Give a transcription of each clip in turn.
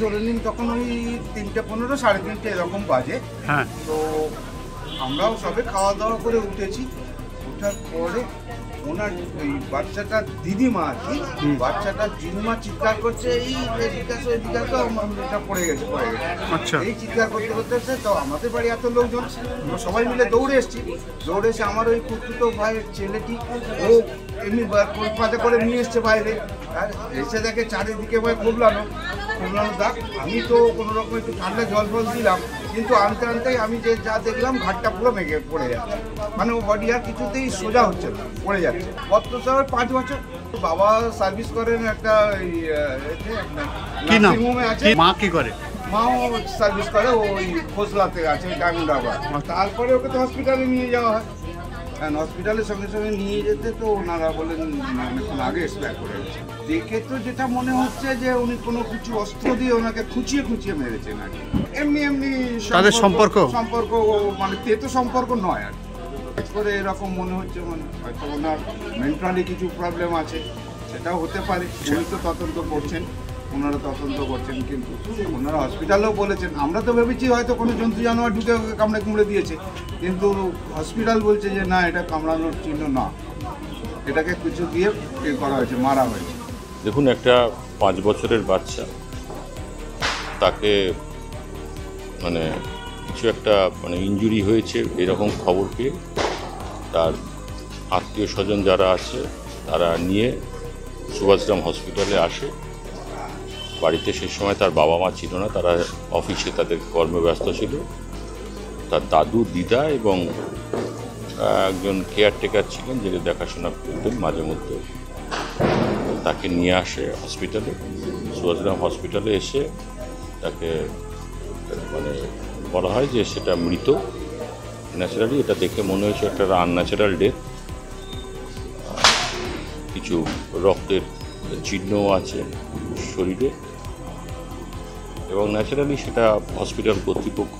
ধরে নিন তখন ওই 3:15 3:30 এরকম বাজে। হ্যাঁ, তো আমরাও সবে খাওয়া দাওয়া করে উঠেছি। ওঠার পরে ওনার ওই বাচ্চাটার দিদিমা আর কি, বাচ্চাটার দিদিমা চিৎকার করছে, এই এদিকে আসো এদিকে আসো, এটা পড়ে গেছে। আচ্ছা। এই চিৎকার করতে করতে তো আমাদের বাড়ি এত লোকজন, আমরা সবাই মিলে দৌড়ে এসেছি। দৌড়ে এসে আমার ওই কুতুতো ভাইয়ের ছেলেটি ও এমনি পাতে করে নিয়ে এসছে বাইরে, আর এসে দেখে চারিদিকে ভাই খুবলানো দাগ। আমি তো কোনো রকম একটু ঠান্ডা জল ফল দিলাম, কিন্তু আনতে আনতেই আমি যে যা দেখলাম ঘাটটা পুরো ভেঙে পড়ে যাচ্ছে, মানে ও বডি আর কিছুতেই সোজা হচ্ছে না, পড়ে যাচ্ছে। কত স্যার 5 বছর। বাবা সার্ভিস করেন একটা নার্সিংহোমে আছে। মা কি করে? মাও সার্ভিস করে, ওই খোসলাতে আছে ডায়মন্ড হারবার। তারপরে ওকে তো হসপিটালে নিয়ে যাওয়া হয়, হসপিটালের সঙ্গে সঙ্গে নিয়ে যেতে তো ওনারা বলেন অনেকক্ষণ আগে এক্সপায়ার করে গেছে। দেখে তো যেটা মনে হচ্ছে যে উনি কোনো কিছু অস্ত্র দিয়ে ওনাকে খুঁচিয়ে মেরেছেন আর কি। এমনি তাদের সম্পর্ক মানে তেতো সম্পর্ক নয় আর করে এরকম মনে হচ্ছে, মানে হয়তো ওনার মেন্টালি কিছু প্রবলেম আছে, সেটাও হতে পারে। উনি তো তদন্ত করছেন, ওনারা তদন্ত করছেন, কিন্তু ওনারা হসপিটালেও বলেছেন। আমরা তো ভেবেছি হয়তো কোনো জন্তু জানোয়ার ঢুকে কামড়ে কুমড়ে দিয়েছে, কিন্তু হসপিটাল বলছে যে না, এটা কামড়ানোর চিহ্ন না, এটাকে কিছু দিয়ে করা হয়েছে, মারা হয়েছে। দেখুন, একটা 5 বছরের বাচ্চা, তাকে মানে কিছু একটা মানে ইনজুরি হয়েছে এরকম খবর পেয়ে তার আত্মীয় স্বজন যারা আছে তারা নিয়ে সুভাষগ্রাম হসপিটালে আসে। বাড়িতে সেই সময় তার বাবা মা ছিল না, তারা অফিসে তাদের কর্মব্যস্ত ছিল। তার দাদু, দিদা এবং একজন কেয়ারটেকার ছিলেন, যিনি দেখাশোনা করতেন মাঝে মধ্যে। তাকে নিয়ে আসে হসপিটালে, সুভাষগ্রাম হসপিটালে। এসে তাকে মানে বলা হয় যে সেটা মৃত। ন্যাচারালি এটা দেখে মনে হয়েছে একটা আনন্যাচারাল ডেথ। কিছু রক্তের চিহ্নও আছে শরীরে, এবং ন্যাচারালি সেটা হসপিটাল কর্তৃপক্ষ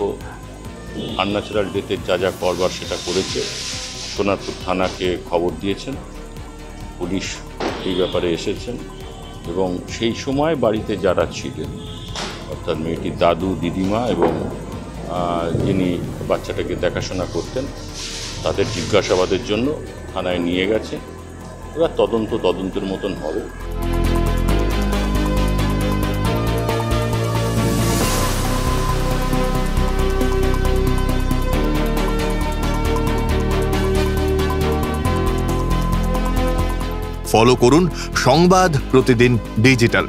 আনন্যাচারাল ডেথের যা করবার সেটা করেছে। সোনারপুর থানাকে খবর দিয়েছেন, পুলিশ এই ব্যাপারে এসেছেন, এবং সেই সময় বাড়িতে যারা ছিলেন, অর্থাৎ মেয়েটির দাদু, দিদিমা এবং যিনি বাচ্চাটাকে দেখাশোনা করতেন, তাদের জিজ্ঞাসাবাদের জন্য থানায় নিয়ে গেছে। এবার তদন্তের মতন হবে। ফলো করুন সংবাদ প্রতিদিন ডিজিটাল।